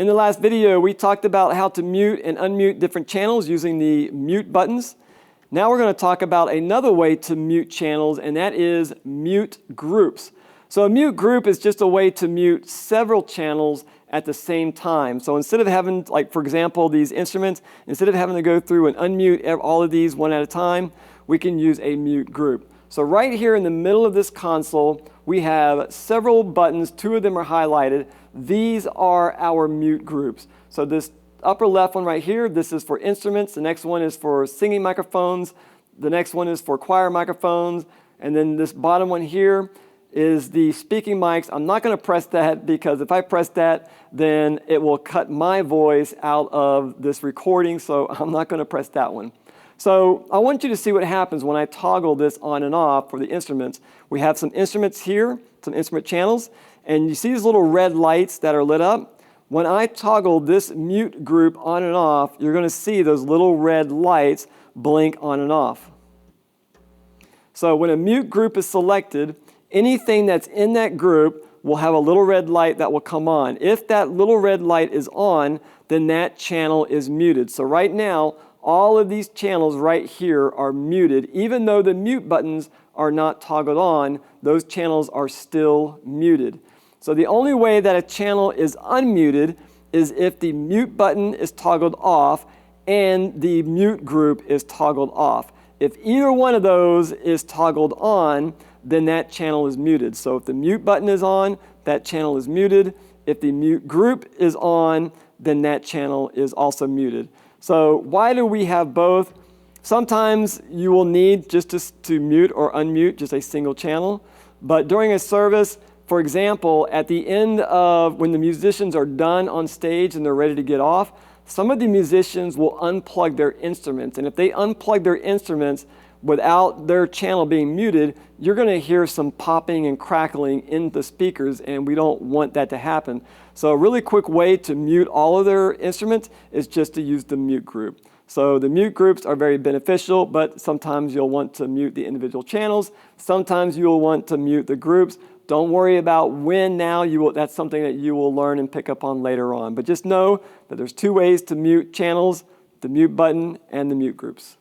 In the last video, we talked about how to mute and unmute different channels using the mute buttons. Now we're going to talk about another way to mute channels, and that is mute groups. So a mute group is just a way to mute several channels at the same time. So instead of having, like for example, these instruments, instead of having to go through and unmute all of these one at a time, we can use a mute group. So right here in the middle of this console, we have several buttons. 2 of them are highlighted. These are our mute groups. So this upper left one right here, this is for instruments. The next one is for singing microphones. The next one is for choir microphones. And then this bottom one here is the speaking mics. I'm not going to press that because if I press that, then it will cut my voice out of this recording. So I'm not going to press that one. So I want you to see what happens when I toggle this on and off for the instruments. We have some instruments here, some instrument channels, and you see these little red lights that are lit up. When I toggle this mute group on and off, you're going to see those little red lights blink on and off. So when a mute group is selected, anything that's in that group will have a little red light that will come on. If that little red light is on, then that channel is muted. So right now, all of these channels right here are muted. Even though the mute buttons are not toggled on, those channels are still muted. So the only way that a channel is unmuted is if the mute button is toggled off and the mute group is toggled off. If either one of those is toggled on, then that channel is muted. So if the mute button is on, that channel is muted. If the mute group is on, then that channel is also muted. So why do we have both? Sometimes you will need just to mute or unmute just a single channel. But during a service, for example, at the end of when the musicians are done on stage and they're ready to get off, some of the musicians will unplug their instruments. And if they unplug their instruments without their channel being muted, you're going to hear some popping and crackling in the speakers, and we don't want that to happen. So a really quick way to mute all of their instruments is just to use the mute group. So the mute groups are very beneficial, but sometimes you'll want to mute the individual channels. Sometimes you'll want to mute the groups. Don't worry about when now. That's something that you will learn and pick up on later on. But just know that there's 2 ways to mute channels, the mute button and the mute groups.